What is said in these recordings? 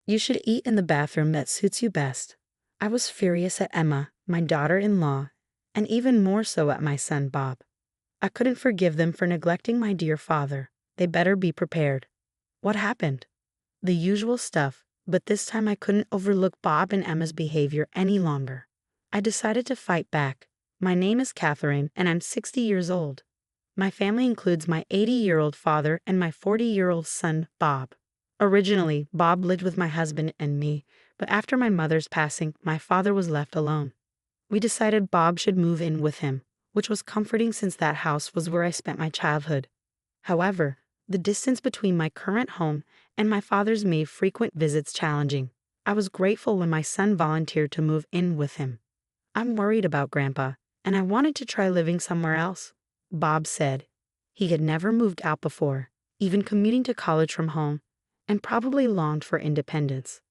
You should eat in the bathroom that suits you best. I was furious at Emma, my daughter-in-law, and even more so at my son Bob. I couldn't forgive them for neglecting my dear father. They better be prepared. What happened? The usual stuff, but this time I couldn't overlook Bob and Emma's behavior any longer. I decided to fight back. My name is Catherine, and I'm 60 years old. My family includes my 80-year-old father and my 40-year-old son, Bob. Originally, Bob lived with my husband and me, but after my mother's passing, my father was left alone. We decided Bob should move in with him, which was comforting since that house was where I spent my childhood. However, the distance between my current home and my father's made frequent visits challenging. I was grateful when my son volunteered to move in with him. "I'm worried about Grandpa, and I wanted to try living somewhere else," Bob said. He had never moved out before, even commuting to college from home, and probably longed for independence.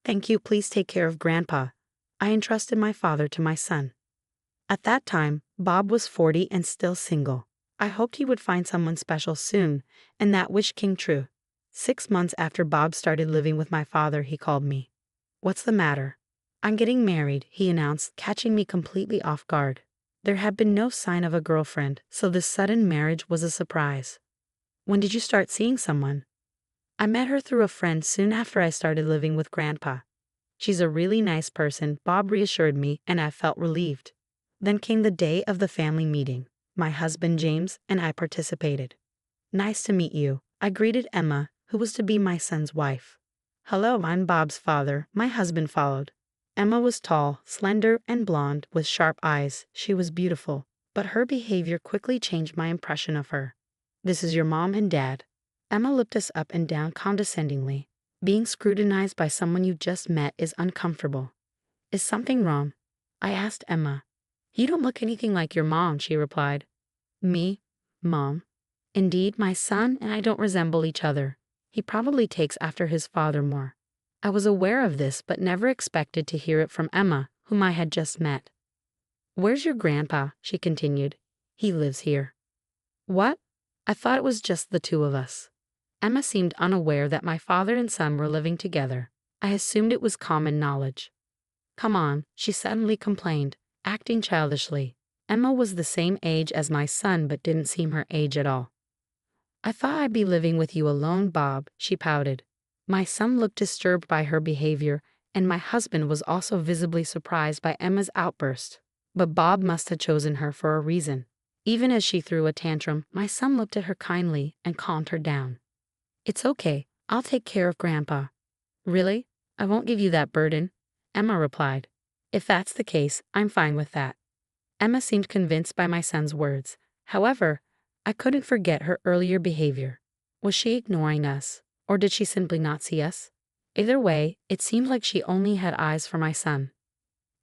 "Thank you, please take care of Grandpa." I entrusted my father to my son. At that time, Bob was 40 and still single. I hoped he would find someone special soon, and that wish came true. 6 months after Bob started living with my father, he called me. "What's the matter?" "I'm getting married," he announced, catching me completely off guard. There had been no sign of a girlfriend, so this sudden marriage was a surprise. "When did you start seeing someone?" "I met her through a friend soon after I started living with Grandpa. She's a really nice person," Bob reassured me, and I felt relieved. Then came the day of the family meeting. My husband James and I participated. "Nice to meet you," I greeted Emma, who was to be my son's wife. "Hello, I'm Bob's father," my husband followed. Emma was tall, slender, and blonde, with sharp eyes. She was beautiful, but her behavior quickly changed my impression of her. "This is your mom and dad." Emma looked us up and down condescendingly. Being scrutinized by someone you just met is uncomfortable. "Is something wrong?" I asked Emma. "You don't look anything like your mom," she replied. "Me? Mom? Indeed, my son and I don't resemble each other. He probably takes after his father more." I was aware of this, but never expected to hear it from Emma, whom I had just met. "Where's your grandpa?" she continued. "He lives here." "What? I thought it was just the two of us." Emma seemed unaware that my father and son were living together. I assumed it was common knowledge. "Come on," she suddenly complained, acting childishly. Emma was the same age as my son but didn't seem her age at all. "I thought I'd be living with you alone, Bob," she pouted. My son looked disturbed by her behavior, and my husband was also visibly surprised by Emma's outburst. But Bob must have chosen her for a reason. Even as she threw a tantrum, my son looked at her kindly and calmed her down. "It's okay. I'll take care of Grandpa." "Really? I won't give you that burden," Emma replied. "If that's the case, I'm fine with that." Emma seemed convinced by my son's words. However, I couldn't forget her earlier behavior. Was she ignoring us, or did she simply not see us? Either way, it seemed like she only had eyes for my son.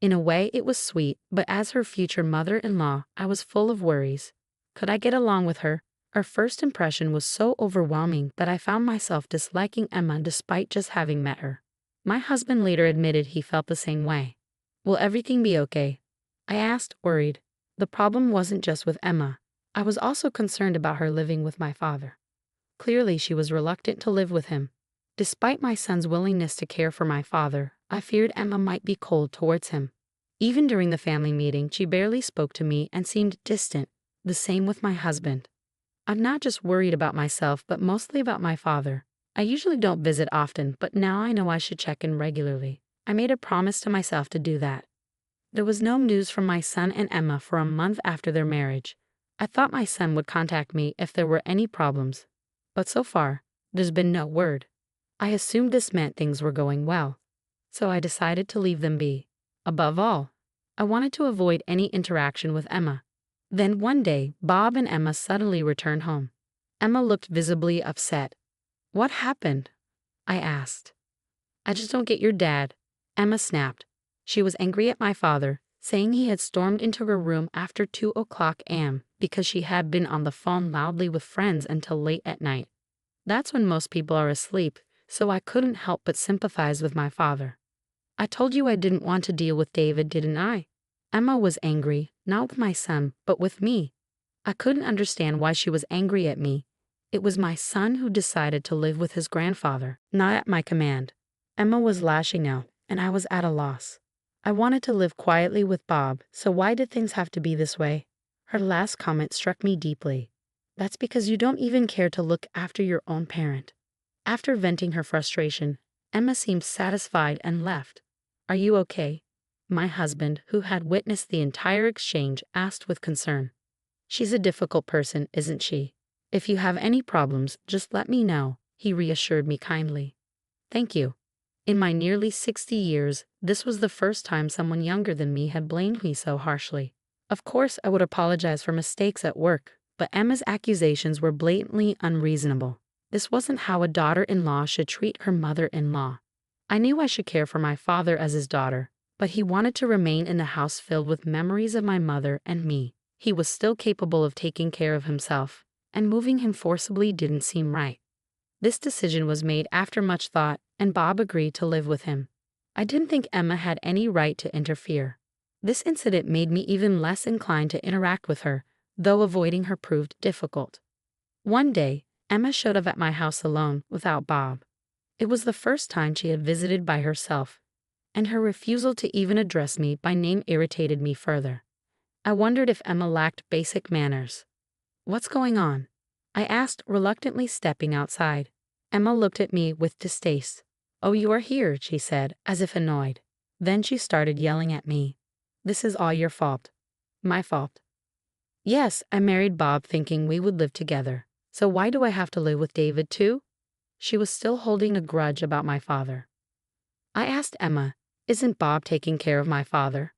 In a way, it was sweet, but as her future mother-in-law, I was full of worries. Could I get along with her? Our first impression was so overwhelming that I found myself disliking Emma despite just having met her. My husband later admitted he felt the same way. "Will everything be okay?" I asked, worried. The problem wasn't just with Emma. I was also concerned about her living with my father. Clearly, she was reluctant to live with him. Despite my son's willingness to care for my father, I feared Emma might be cold towards him. Even during the family meeting, she barely spoke to me and seemed distant. The same with my husband. I'm not just worried about myself, but mostly about my father. I usually don't visit often, but now I know I should check in regularly. I made a promise to myself to do that. There was no news from my son and Emma for a month after their marriage. I thought my son would contact me if there were any problems. But so far, there's been no word. I assumed this meant things were going well. So I decided to leave them be. Above all, I wanted to avoid any interaction with Emma. Then one day, Bob and Emma suddenly returned home. Emma looked visibly upset. "What happened?" I asked. "I just don't get your dad," Emma snapped. She was angry at my father, saying he had stormed into her room after 2 o'clock a.m. because she had been on the phone loudly with friends until late at night. That's when most people are asleep, so I couldn't help but sympathize with my father. "I told you I didn't want to deal with David, didn't I?" Emma was angry, not with my son, but with me. I couldn't understand why she was angry at me. It was my son who decided to live with his grandfather, not at my command. Emma was lashing out, and I was at a loss. I wanted to live quietly with Bob, so why did things have to be this way? Her last comment struck me deeply. That's because you don't even care to look after your own parent. After venting her frustration, Emma seemed satisfied and left. Are you okay? My husband, who had witnessed the entire exchange, asked with concern. She's a difficult person, isn't she? If you have any problems, just let me know, he reassured me kindly. Thank you. In my nearly 60 years, this was the first time someone younger than me had blamed me so harshly. Of course, I would apologize for mistakes at work, but Emma's accusations were blatantly unreasonable. This wasn't how a daughter-in-law should treat her mother-in-law. I knew I should care for my father as his daughter, but he wanted to remain in a house filled with memories of my mother and me. He was still capable of taking care of himself, and moving him forcibly didn't seem right. This decision was made after much thought, and Bob agreed to live with him. I didn't think Emma had any right to interfere. This incident made me even less inclined to interact with her, though avoiding her proved difficult. One day, Emma showed up at my house alone, without Bob. It was the first time she had visited by herself, and her refusal to even address me by name irritated me further. I wondered if Emma lacked basic manners. What's going on? I asked, reluctantly stepping outside. Emma looked at me with distaste. Oh, you are here, she said, as if annoyed. Then she started yelling at me. This is all your fault. My fault. Yes, I married Bob thinking we would live together. So why do I have to live with David too? She was still holding a grudge about my father. I asked Emma, isn't Bob taking care of my father?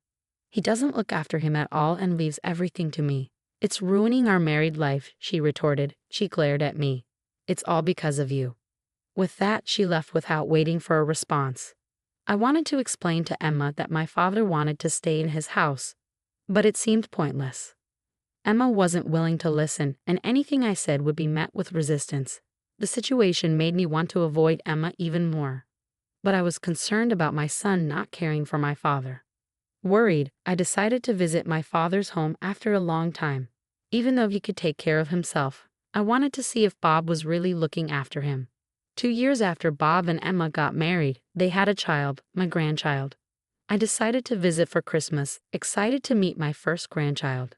He doesn't look after him at all and leaves everything to me. It's ruining our married life, she retorted. She glared at me. It's all because of you. With that, she left without waiting for a response. I wanted to explain to Emma that my father wanted to stay in his house, but it seemed pointless. Emma wasn't willing to listen, and anything I said would be met with resistance. The situation made me want to avoid Emma even more. But I was concerned about my son not caring for my father. Worried, I decided to visit my father's home after a long time. Even though he could take care of himself, I wanted to see if Bob was really looking after him. 2 years after Bob and Emma got married, they had a child, my grandchild. I decided to visit for Christmas, excited to meet my first grandchild.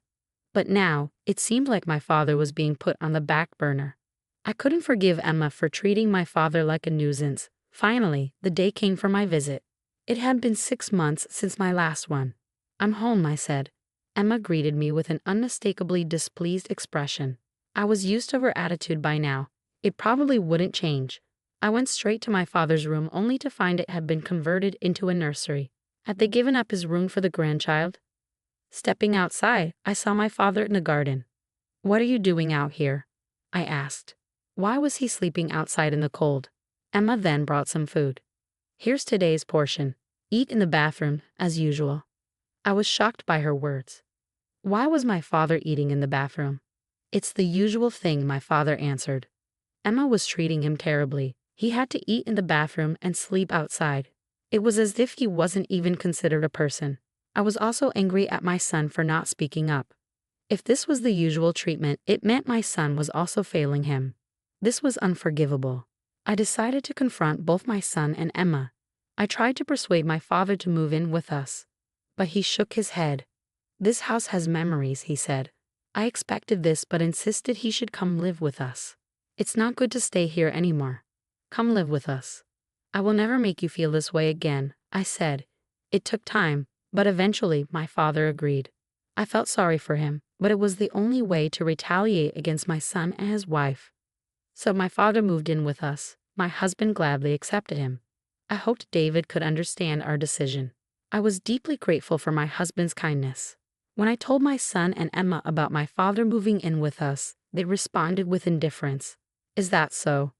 But now, it seemed like my father was being put on the back burner. I couldn't forgive Emma for treating my father like a nuisance. Finally, the day came for my visit. It had been 6 months since my last one. I'm home, I said. Emma greeted me with an unmistakably displeased expression. I was used to her attitude by now. It probably wouldn't change. I went straight to my father's room only to find it had been converted into a nursery. Had they given up his room for the grandchild? Stepping outside, I saw my father in the garden. What are you doing out here? I asked. Why was he sleeping outside in the cold? Emma then brought some food. Here's today's portion. Eat in the bathroom, as usual. I was shocked by her words. Why was my father eating in the bathroom? It's the usual thing, my father answered. Emma was treating him terribly. He had to eat in the bathroom and sleep outside. It was as if he wasn't even considered a person. I was also angry at my son for not speaking up. If this was the usual treatment, it meant my son was also failing him. This was unforgivable. I decided to confront both my son and Emma. I tried to persuade my father to move in with us, but he shook his head. This house has memories, he said. I expected this but insisted he should come live with us. It's not good to stay here anymore. Come live with us. I will never make you feel this way again, I said. It took time, but eventually my father agreed. I felt sorry for him, but it was the only way to retaliate against my son and his wife. So my father moved in with us. My husband gladly accepted him. I hoped David could understand our decision. I was deeply grateful for my husband's kindness. When I told my son and Emma about my father moving in with us, they responded with indifference. Is that so?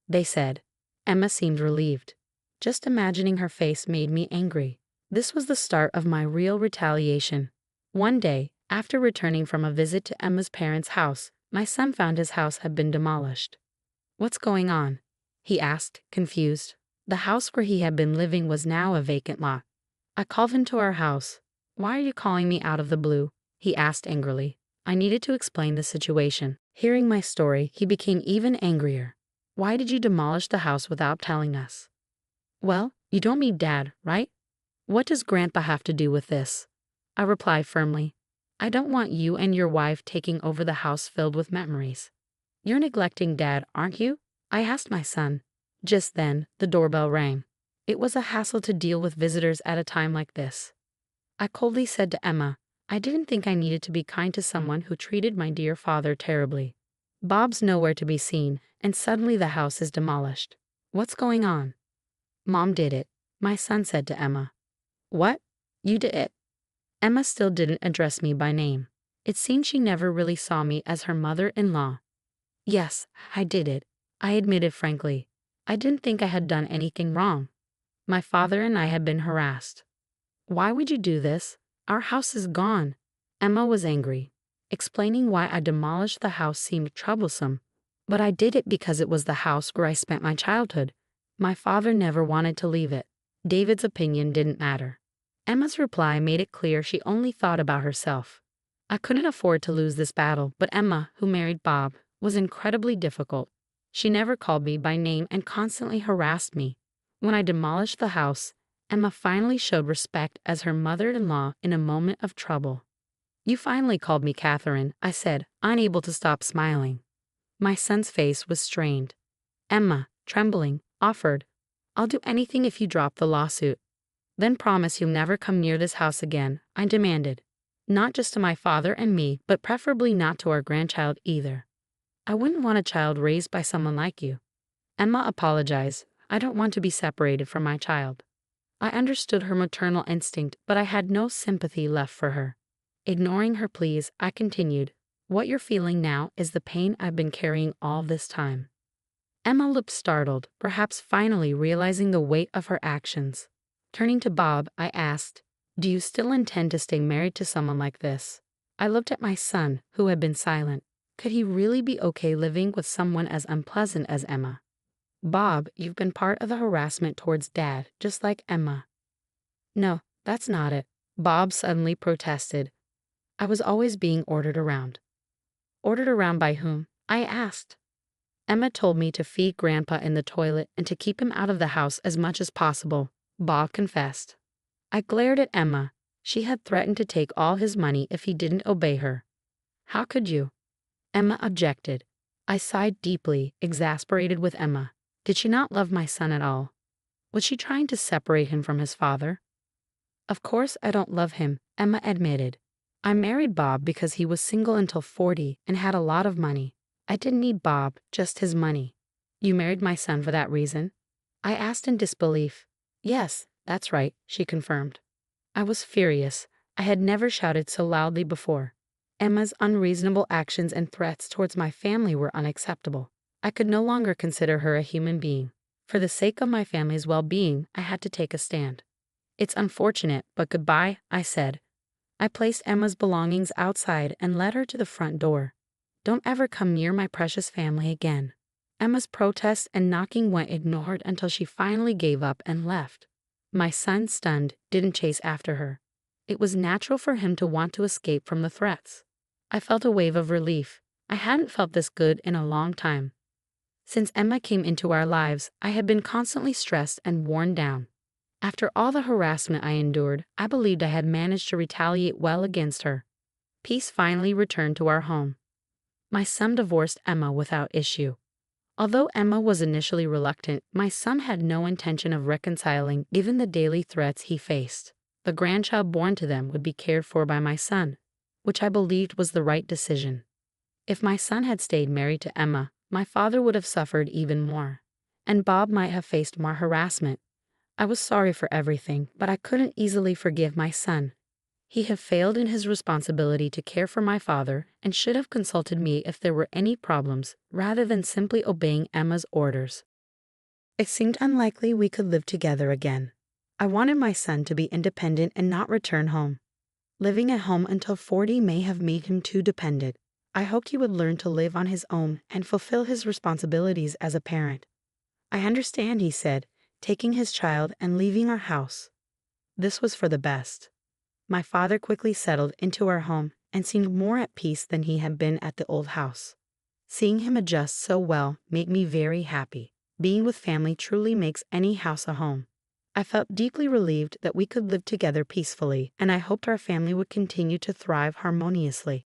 They said. Emma seemed relieved. Just imagining her face made me angry. This was the start of my real retaliation. One day, after returning from a visit to Emma's parents' house, my son found his house had been demolished. What's going on? He asked, confused. The house where he had been living was now a vacant lot. I called him to our house. Why are you calling me out of the blue? He asked angrily. I needed to explain the situation. Hearing my story, he became even angrier. Why did you demolish the house without telling us? Well, you don't mean Dad, right? What does Grandpa have to do with this? I replied firmly. I don't want you and your wife taking over the house filled with memories. You're neglecting Dad, aren't you? I asked my son. Just then, the doorbell rang. It was a hassle to deal with visitors at a time like this. I coldly said to Emma, I didn't think I needed to be kind to someone who treated my dear father terribly. Bob's nowhere to be seen, and suddenly the house is demolished. What's going on? Mom did it, my son said to Emma. What? You did it? Emma still didn't address me by name. It seemed she never really saw me as her mother-in-law. Yes, I did it, I admitted frankly. I didn't think I had done anything wrong. My father and I had been harassed. Why would you do this? Our house is gone. Emma was angry. Explaining why I demolished the house seemed troublesome, but I did it because it was the house where I spent my childhood. My father never wanted to leave it. David's opinion didn't matter. Emma's reply made it clear she only thought about herself. I couldn't afford to lose this battle, but Emma, who married Bob, was incredibly difficult. She never called me by name and constantly harassed me. When I demolished the house, Emma finally showed respect as her mother-in-law in a moment of trouble. You finally called me Catherine, I said, unable to stop smiling. My son's face was strained. Emma, trembling, offered, I'll do anything if you drop the lawsuit. Then promise you'll never come near this house again, I demanded. Not just to my father and me, but preferably not to our grandchild either. I wouldn't want a child raised by someone like you. Emma apologized. I don't want to be separated from my child. I understood her maternal instinct, but I had no sympathy left for her. Ignoring her pleas, I continued, What you're feeling now is the pain I've been carrying all this time. Emma looked startled, perhaps finally realizing the weight of her actions. Turning to Bob, I asked, Do you still intend to stay married to someone like this? I looked at my son, who had been silent. Could he really be okay living with someone as unpleasant as Emma? Bob, you've been part of the harassment towards Dad, just like Emma. No, that's not it. Bob suddenly protested. I was always being ordered around. Ordered around by whom? I asked. Emma told me to feed Grandpa in the toilet and to keep him out of the house as much as possible, Bob confessed. I glared at Emma. She had threatened to take all his money if he didn't obey her. How could you? Emma objected. I sighed deeply, exasperated with Emma. Did she not love my son at all? Was she trying to separate him from his father? Of course I don't love him, Emma admitted. I married Bob because he was single until 40 and had a lot of money. I didn't need Bob, just his money. You married my son for that reason? I asked in disbelief. Yes, that's right, she confirmed. I was furious. I had never shouted so loudly before. Emma's unreasonable actions and threats towards my family were unacceptable. I could no longer consider her a human being. For the sake of my family's well-being, I had to take a stand. It's unfortunate, but goodbye, I said. I placed Emma's belongings outside and led her to the front door. Don't ever come near my precious family again. Emma's protests and knocking went ignored until she finally gave up and left. My son, stunned, didn't chase after her. It was natural for him to want to escape from the threats. I felt a wave of relief. I hadn't felt this good in a long time. Since Emma came into our lives, I had been constantly stressed and worn down. After all the harassment I endured, I believed I had managed to retaliate well against her. Peace finally returned to our home. My son divorced Emma without issue. Although Emma was initially reluctant, my son had no intention of reconciling given the daily threats he faced. The grandchild born to them would be cared for by my son, which I believed was the right decision. If my son had stayed married to Emma, my father would have suffered even more, and Bob might have faced more harassment. I was sorry for everything, but I couldn't easily forgive my son. He had failed in his responsibility to care for my father and should have consulted me if there were any problems, rather than simply obeying Emma's orders. It seemed unlikely we could live together again. I wanted my son to be independent and not return home. Living at home until 40 may have made him too dependent. I hoped he would learn to live on his own and fulfill his responsibilities as a parent. I understand, he said, taking his child and leaving our house. This was for the best. My father quickly settled into our home and seemed more at peace than he had been at the old house. Seeing him adjust so well made me very happy. Being with family truly makes any house a home. I felt deeply relieved that we could live together peacefully, and I hoped our family would continue to thrive harmoniously.